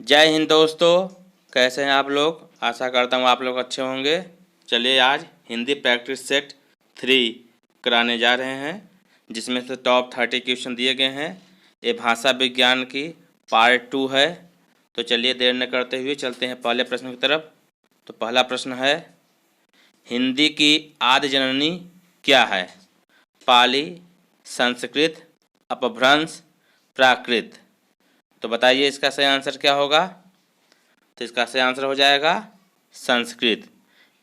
जय हिंद दोस्तों। कैसे हैं आप लोग? आशा करता हूँ आप लोग अच्छे होंगे। चलिए आज हिंदी प्रैक्टिस सेट 3 कराने जा रहे हैं, जिसमें से टॉप 30 क्वेश्चन दिए गए हैं। ये भाषा विज्ञान की पार्ट 2 है। तो चलिए देर न करते हुए चलते हैं पहले प्रश्न की तरफ। तो पहला प्रश्न है, हिंदी की आदि जननी क्या है? पाली, संस्कृत, अपभ्रंश, प्राकृत। तो बताइए इसका सही आंसर क्या होगा? तो इसका सही आंसर हो जाएगा संस्कृत।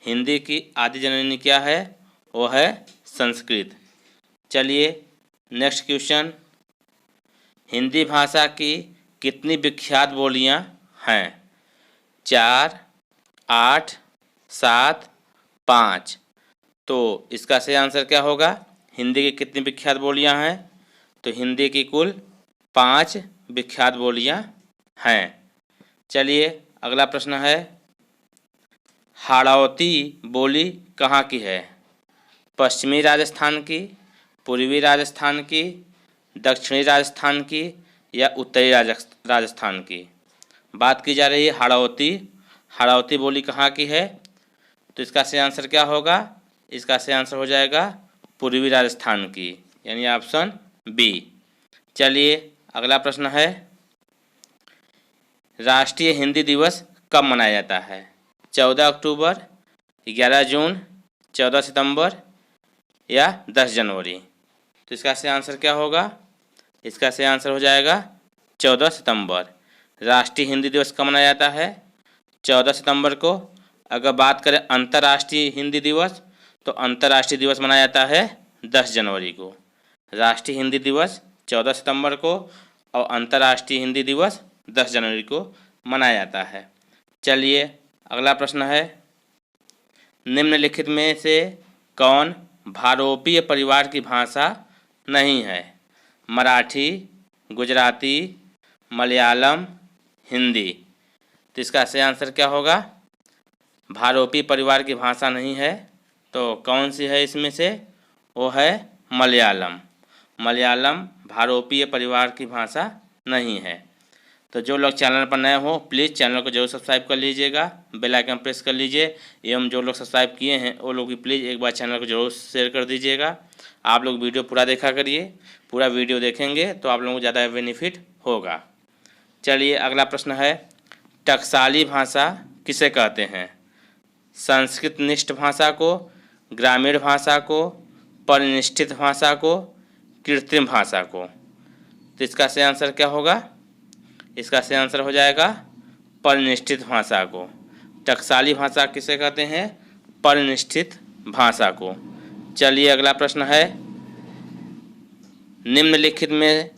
हिंदी की आदि जननी क्या है? वो है संस्कृत। चलिए नेक्स्ट क्वेश्चन, हिंदी भाषा की कितनी विख्यात बोलियां हैं? 4, 8, 7, 5। तो इसका सही आंसर क्या होगा? हिंदी की कितनी विख्यात बोलियां हैं? तो हिंदी की कुल 5 विख्यात बोलियां हैं। चलिए अगला प्रश्न है, हाड़ौती बोली कहाँ की है? पश्चिमी राजस्थान की, पूर्वी राजस्थान की, दक्षिणी राजस्थान की या उत्तरी राजस्थान की? बात की जा रही है हाड़ौती। हाड़ौती बोली कहाँ की है? तो इसका सही आंसर क्या होगा? इसका सही आंसर हो जाएगा पूर्वी राजस्थान की, यानी ऑप्शन बी। चलिए अगला प्रश्न है, राष्ट्रीय हिंदी दिवस कब मनाया जाता है? 14 अक्टूबर, 11 जून, 14 सितंबर या 10 जनवरी? तो इसका सही आंसर क्या होगा? इसका सही आंसर हो जाएगा 14 सितंबर। राष्ट्रीय हिंदी दिवस कब मनाया जाता है? 14 सितंबर को। अगर बात करें अंतर्राष्ट्रीय हिंदी दिवस, तो अंतर्राष्ट्रीय दिवस मनाया जाता है 10 जनवरी को। राष्ट्रीय हिंदी दिवस 14 सितंबर को और अंतर्राष्ट्रीय हिंदी दिवस 10 जनवरी को मनाया जाता है। चलिए अगला प्रश्न है, निम्नलिखित में से कौन भारोपीय परिवार की भाषा नहीं है? मराठी, गुजराती, मलयालम, हिंदी। तो इसका सही आंसर क्या होगा? भारोपीय परिवार की भाषा नहीं है तो कौन सी है इसमें से? वो है मलयालम। मलयालम भारोपीय परिवार की भाषा नहीं है। तो जो लोग चैनल पर नए हो प्लीज़ चैनल को जरूर सब्सक्राइब कर लीजिएगा, बेल आइकन प्रेस कर लीजिए। एवं जो लोग सब्सक्राइब किए हैं वो लोग भी प्लीज़ एक बार चैनल को जरूर शेयर कर दीजिएगा। आप लोग वीडियो पूरा देखा करिए, पूरा वीडियो देखेंगे तो आप लोगों को ज़्यादा बेनिफिट होगा। चलिए अगला प्रश्न है, टकसाली भाषा किसे कहते हैं? संस्कृत निष्ठ भाषा को, ग्रामीण भाषा को, परिनिष्ठित भाषा को, कृत्रिम भाषा को? तो इसका सही आंसर क्या होगा? इसका सही आंसर हो जाएगा परिनिष्ठित भाषा को। टकसाली भाषा किसे कहते हैं? परिनिष्ठित भाषा को। चलिए अगला प्रश्न है, निम्नलिखित में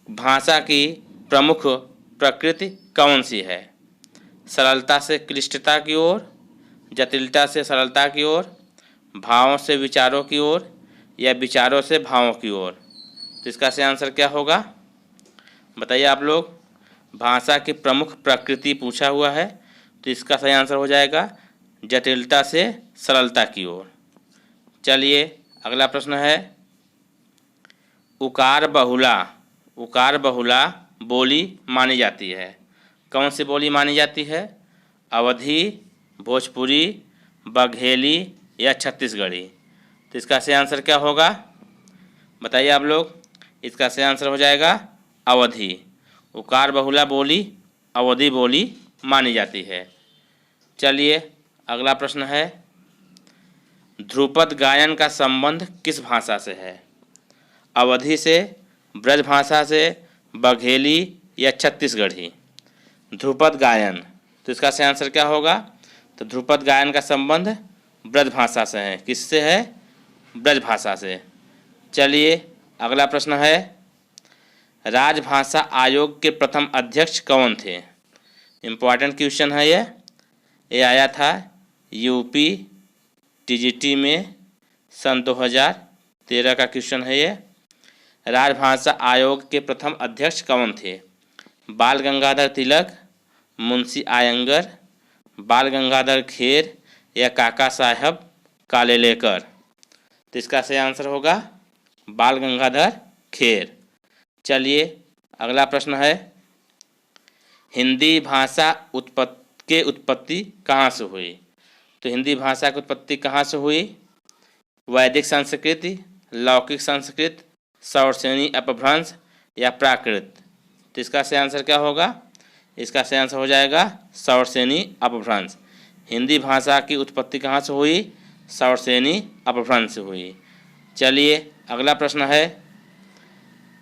भाषा की प्रमुख प्रकृति कौन सी है? सरलता से क्लिष्टता की ओर, जटिलता से सरलता की ओर, भावों से विचारों की ओर या विचारों से भावों की ओर? तो इसका सही आंसर क्या होगा? बताइए आप लोग। भाषा की प्रमुख प्रकृति पूछा हुआ है तो इसका सही आंसर हो जाएगा जटिलता से सरलता की ओर। चलिए अगला प्रश्न है, उकार बहुला बोली मानी जाती है? कौन सी बोली मानी जाती है? अवधी, भोजपुरी, बघेली या छत्तीसगढ़ी? तो इसका सही आंसर क्या होगा? बताइए आप लोग। इसका सही आंसर हो जाएगा अवधी। उकार बहुला बोली अवधी बोली मानी जाती है। चलिए अगला प्रश्न है, ध्रुपद गायन का संबंध किस भाषा से है? अवधी से, ब्रज भाषा से, बघेली या छत्तीसगढ़ी? ध्रुपद गायन। तो इसका सही आंसर क्या होगा? तो ध्रुपद गायन का संबंध ब्रज भाषा से है। किससे है? ब्रज भाषा से। चलिए अगला प्रश्न है, राजभाषा आयोग के प्रथम अध्यक्ष कौन थे? इम्पॉर्टेंट क्वेश्चन है ये आया था यूपी टीजीटी में सन 2013 का क्वेश्चन है ये। राजभाषा आयोग के प्रथम अध्यक्ष कौन थे? बाल गंगाधर तिलक, मुंशी आयंगर, बाल गंगाधर खेर या काका साहब कालेलेकर? तो इसका सही आंसर होगा बाल गंगाधर खेर। चलिए अगला प्रश्न है, हिंदी भाषा उत्पत्ति कहाँ से हुई? तो हिंदी भाषा की उत्पत्ति कहाँ से हुई? वैदिक संस्कृत, लौकिक संस्कृत, सौरसेनी अपभ्रंश या प्राकृत? तो इसका सही आंसर क्या होगा? इसका सही आंसर हो जाएगा सौरसेनी अपभ्रंश। हिंदी भाषा की उत्पत्ति कहाँ से हुई? सौरसेनी अपभ्रंश से हुई। चलिए अगला प्रश्न है,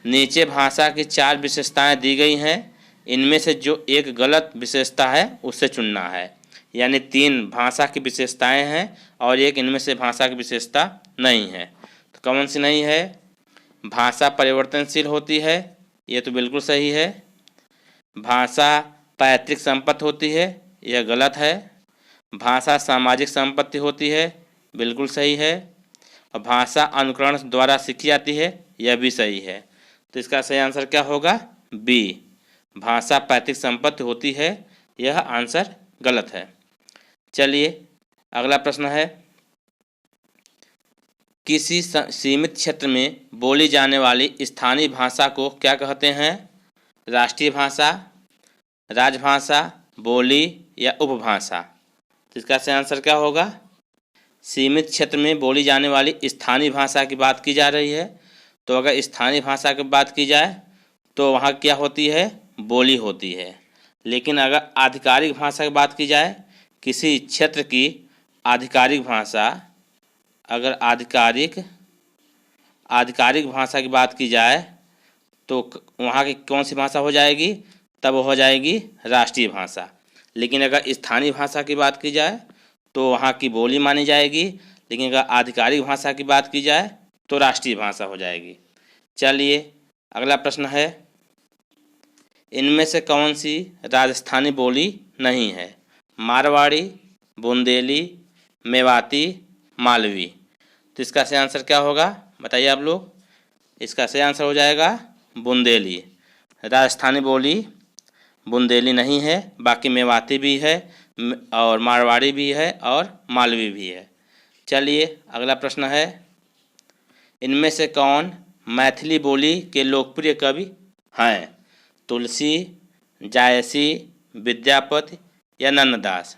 नीचे भाषा की 4 विशेषताएं दी गई हैं, इनमें से जो एक गलत विशेषता है उससे चुनना है। यानी 3 भाषा की विशेषताएं हैं और एक इनमें से भाषा की विशेषता नहीं है। तो कौन सी नहीं है? भाषा परिवर्तनशील होती है, ये तो बिल्कुल सही है। भाषा पैतृक संपत्ति होती है, यह गलत है। भाषा सामाजिक संपत्ति होती है, बिल्कुल सही है। और भाषा अनुकरण द्वारा सीखी जाती है, यह भी सही है। तो इसका सही आंसर क्या होगा? बी, भाषा पैतृक संपत्ति होती है, यह आंसर गलत है। चलिए अगला प्रश्न है, किसी सीमित क्षेत्र में बोली जाने वाली स्थानीय भाषा को क्या कहते हैं? राष्ट्रीय भाषा, राजभाषा, बोली या उपभाषा? तो इसका सही आंसर क्या होगा? सीमित क्षेत्र में बोली जाने वाली स्थानीय भाषा की बात की जा रही है। तो अगर स्थानीय भाषा की बात की जाए तो वहाँ क्या होती है? बोली होती है। लेकिन अगर आधिकारिक भाषा की बात की जाए, किसी क्षेत्र की आधिकारिक भाषा, अगर आधिकारिक भाषा की बात की जाए तो वहाँ की कौन सी भाषा हो जाएगी? तब हो जाएगी राष्ट्रीय भाषा। लेकिन अगर स्थानीय भाषा की बात की जाए तो वहाँ की बोली मानी जाएगी। लेकिन अगर आधिकारिक भाषा की बात की जाए तो राष्ट्रीय भाषा हो जाएगी। चलिए अगला प्रश्न है, इनमें से कौन सी राजस्थानी बोली नहीं है? मारवाड़ी, बुंदेली, मेवाती, मालवी? तो इसका सही आंसर क्या होगा? बताइए आप लोग। इसका सही आंसर हो जाएगा बुंदेली। राजस्थानी बोली बुंदेली नहीं है, बाकी मेवाती भी है और मारवाड़ी भी है और मालवी भी है। चलिए अगला प्रश्न है, इनमें से कौन मैथिली बोली के लोकप्रिय कवि हैं? तुलसी, जायसी, विद्यापति या नंददास?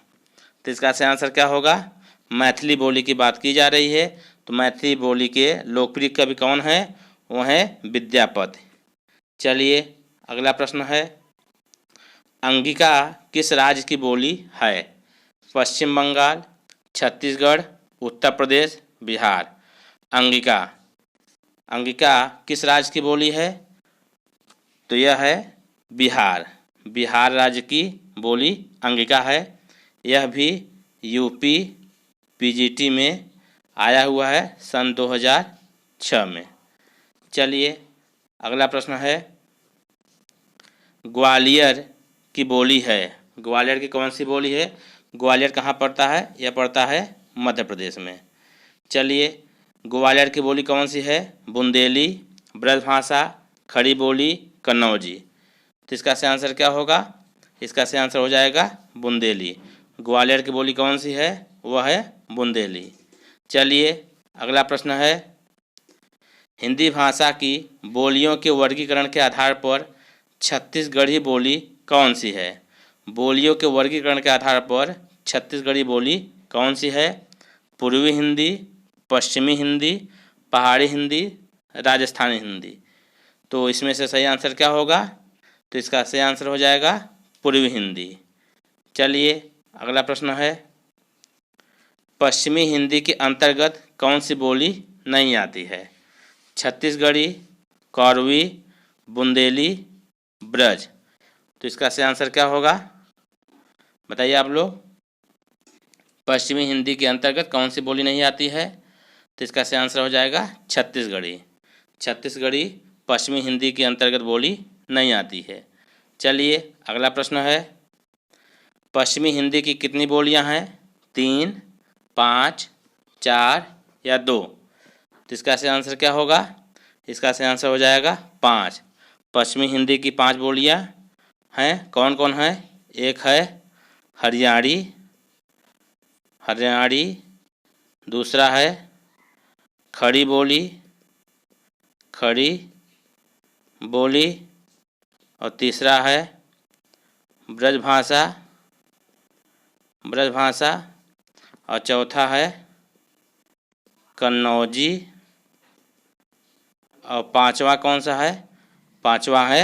तो इसका सही आंसर क्या होगा? मैथिली बोली की बात की जा रही है, तो मैथिली बोली के लोकप्रिय कवि कौन है? वो हैं विद्यापति। चलिए अगला प्रश्न है, अंगिका किस राज्य की बोली है? पश्चिम बंगाल, छत्तीसगढ़, उत्तर प्रदेश, बिहार? अंगिका किस राज्य की बोली है? तो यह है बिहार। बिहार राज्य की बोली अंगिका है। यह भी यूपी पीजीटी में आया हुआ है सन 2006 में। चलिए अगला प्रश्न है, ग्वालियर की बोली है, ग्वालियर की कौन सी बोली है? ग्वालियर कहाँ पड़ता है? यह पड़ता है मध्य प्रदेश में। चलिए ग्वालियर की बोली कौन सी है? बुंदेली, ब्रजभाषा, खड़ी बोली, कन्नौजी? तो इसका सही आंसर क्या होगा? इसका सही आंसर हो जाएगा बुंदेली। ग्वालियर की बोली कौन सी है? वह है बुंदेली। चलिए अगला प्रश्न है, हिंदी भाषा की बोलियों के वर्गीकरण के आधार पर छत्तीसगढ़ी बोली कौन सी है? बोलियों के वर्गीकरण के आधार पर छत्तीसगढ़ी बोली कौन सी है? पूर्वी हिंदी, पश्चिमी हिंदी, पहाड़ी हिंदी, राजस्थानी हिंदी? तो इसमें से सही आंसर क्या होगा? तो इसका सही आंसर हो जाएगा पूर्वी हिंदी। चलिए अगला प्रश्न है, पश्चिमी हिंदी के अंतर्गत कौन सी बोली नहीं आती है? छत्तीसगढ़ी, कौरवी, बुंदेली, ब्रज? तो इसका सही आंसर क्या होगा? बताइए आप लोग। पश्चिमी हिंदी के अंतर्गत कौन सी बोली नहीं आती है? तो इसका सही आंसर हो जाएगा छत्तीसगढ़ी। छत्तीसगढ़ी पश्चिमी हिंदी के अंतर्गत बोली नहीं आती है। चलिए अगला प्रश्न है, पश्चिमी हिंदी की कितनी बोलियां हैं? 3, 5, 4 या 2? तो इसका सही आंसर क्या होगा? इसका सही आंसर हो जाएगा 5। पश्चिमी हिंदी की 5 बोलियां हैं। कौन कौन है? एक है हरियाणी, दूसरा है खड़ी बोली और तीसरा है ब्रजभाषा, ब्रजभाषा। और चौथा है कन्नौजी। और पांचवा कौन सा है? पांचवा है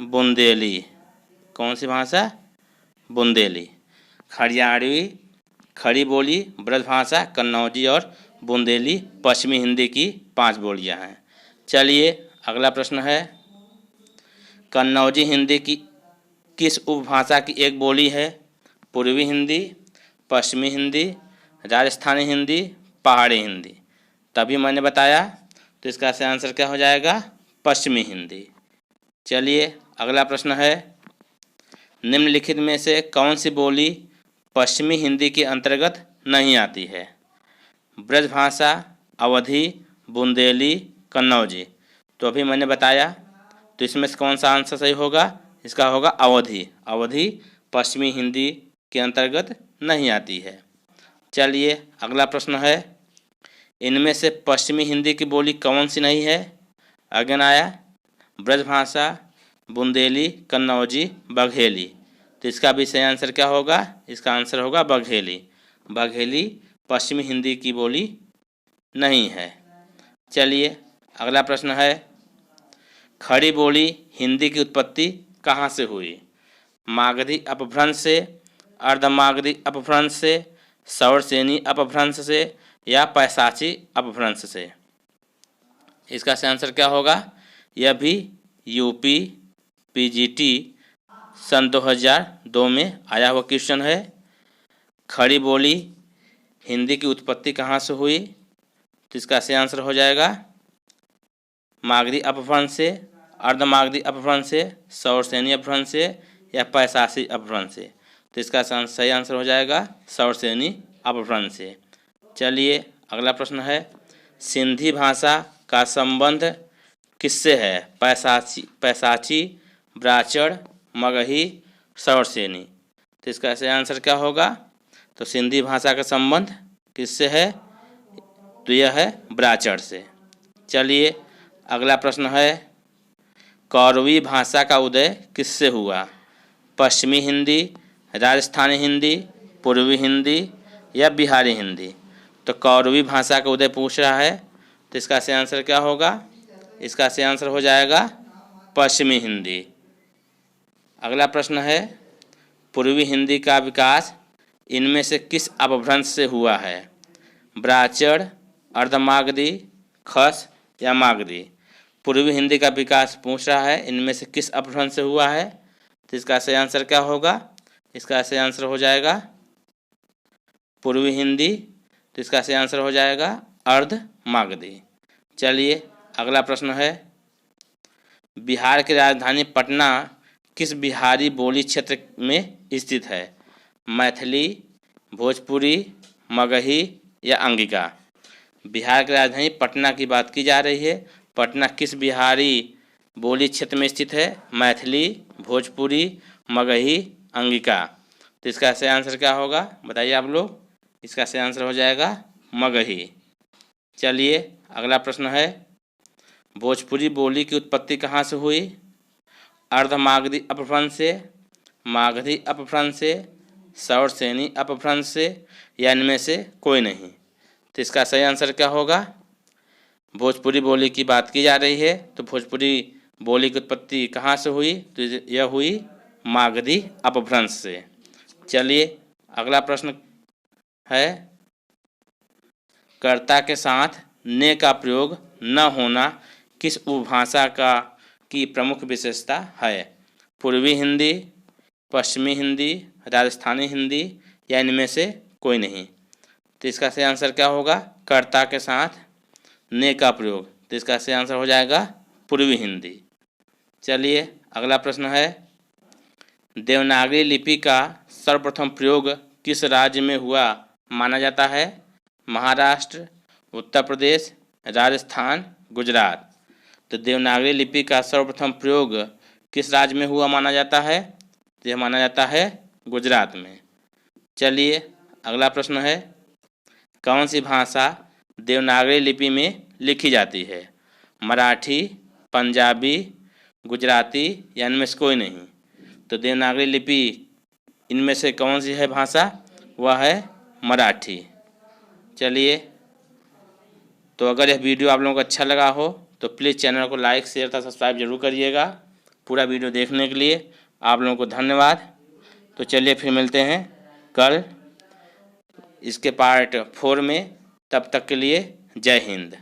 बुंदेली। कौन सी भाषा? बुंदेली। खड़ियारवी, खड़ी बोली, ब्रजभाषा, कन्नौजी और बुंदेली पश्चिमी हिंदी की 5 बोलियां हैं। चलिए अगला प्रश्न है, कन्नौजी हिंदी की किस उपभाषा की एक बोली है? पूर्वी हिंदी, पश्चिमी हिंदी, राजस्थानी हिंदी, पहाड़ी हिंदी। तभी मैंने बताया, तो इसका सही आंसर क्या हो जाएगा? पश्चिमी हिंदी। चलिए अगला प्रश्न है, निम्नलिखित में से कौन सी बोली पश्चिमी हिंदी के अंतर्गत नहीं आती है? ब्रजभाषा, अवधी, बुंदेली, कन्नौजी। तो अभी मैंने बताया, तो इसमें से कौन सा आंसर सही होगा? इसका होगा अवधी। अवधी पश्चिमी हिंदी के अंतर्गत नहीं आती है। चलिए अगला प्रश्न है, इनमें से पश्चिमी हिंदी की बोली कौन सी नहीं है? अगेन आया, ब्रजभाषा, बुंदेली, कन्नौजी, बघेली। तो इसका भी सही आंसर क्या होगा? इसका आंसर होगा बघेली। बघेली पश्चिमी हिंदी की बोली नहीं है। चलिए अगला प्रश्न है, खड़ी बोली हिंदी की उत्पत्ति कहाँ से हुई? मागधी अपभ्रंश से, अर्धमागधी अपभ्रंश से, सौरसेनी अपभ्रंश से या पैशाची अपभ्रंश से? इसका सही आंसर क्या होगा? यह भी यूपी पीजीटी सन 2002 में आया हुआ क्वेश्चन है। खड़ी बोली हिंदी की उत्पत्ति कहाँ से हुई? तो इसका सही आंसर हो जाएगा मागधी अपभ्रंश से, अर्धमागधी अपभ्रंश से, सौरसेनी अपभ्रंश से या पैशाची अपभ्रंश से। तो इसका सही आंसर हो जाएगा सौरसेनी अपभ्रंश से। चलिए अगला प्रश्न है, सिंधी भाषा का संबंध किससे है? पैशाची, ब्राह्मण, मगही, सौरसेनी। तो इसका सही आंसर क्या होगा? तो सिंधी भाषा का संबंध किससे है? तो यह है ब्राह्मण से। चलिए अगला प्रश्न है, कौरवी भाषा का उदय किससे हुआ? पश्चिमी हिंदी, राजस्थानी हिंदी, पूर्वी हिंदी या बिहारी हिंदी? तो कौरवी भाषा का उदय पूछ रहा है, तो इसका सही आंसर क्या होगा? इसका सही आंसर हो जाएगा पश्चिमी हिंदी। अगला प्रश्न है, पूर्वी हिंदी का विकास इनमें से किस अपभ्रंश से हुआ है? ब्राह्मण, अर्धमागधी, खस या मागधी? पूर्वी हिंदी का विकास पूछ रहा है, इनमें से किस अपभ्रंश से हुआ है? तो इसका सही आंसर क्या होगा? इसका सही आंसर हो जाएगा पूर्वी हिंदी। तो इसका सही आंसर हो जाएगा अर्धमागधी। चलिए अगला प्रश्न है, बिहार की राजधानी पटना किस बिहारी बोली क्षेत्र में स्थित है? मैथिली, भोजपुरी, मगही या अंगिका? बिहार की राजधानी पटना की बात की जा रही है। पटना किस बिहारी बोली क्षेत्र में स्थित है? मैथिली, भोजपुरी, मगही, अंगिका? तो इसका सही आंसर क्या होगा? बताइए आप लोग। इसका सही आंसर हो जाएगा मगही। चलिए अगला प्रश्न है, भोजपुरी बोली की उत्पत्ति कहाँ से हुई? अर्धमागधी अपभ्रंश से, मागधी अपभ्रंश से, सौरसेनी अपभ्रंश से या इनमें से कोई नहीं? तो इसका सही आंसर क्या होगा? भोजपुरी बोली की बात की जा रही है, तो भोजपुरी बोली की उत्पत्ति कहाँ से हुई? तो यह हुई मागधी अपभ्रंश से। चलिए अगला प्रश्न है, कर्ता के साथ ने का प्रयोग न होना किस उपभाषा की प्रमुख विशेषता है? पूर्वी हिंदी, पश्चिमी हिंदी, राजस्थानी हिंदी या इनमें से कोई नहीं? तो इसका सही आंसर क्या होगा? कर्ता के साथ ने का प्रयोग। तो इसका सही आंसर हो जाएगा पूर्वी हिंदी। चलिए अगला प्रश्न है, देवनागरी लिपि का सर्वप्रथम प्रयोग किस राज्य में हुआ माना जाता है? महाराष्ट्र, उत्तर प्रदेश, राजस्थान, गुजरात? तो देवनागरी लिपि का सर्वप्रथम प्रयोग किस राज्य में हुआ माना जाता है? तो यह माना जाता है गुजरात में। चलिए अगला प्रश्न है, कौन सी भाषा देवनागरी लिपि में लिखी जाती है? मराठी, पंजाबी, गुजराती या इनमें से कोई नहीं? तो देवनागरी लिपि इनमें से कौन सी है भाषा? वह है मराठी। चलिए, तो अगर यह वीडियो आप लोगों को अच्छा लगा हो तो प्लीज़ चैनल को लाइक शेयर तथा सब्सक्राइब जरूर करिएगा। पूरा वीडियो देखने के लिए आप लोगों को धन्यवाद। तो चलिए फिर मिलते हैं कल इसके पार्ट 4 में। तब तक के लिए जय हिंद।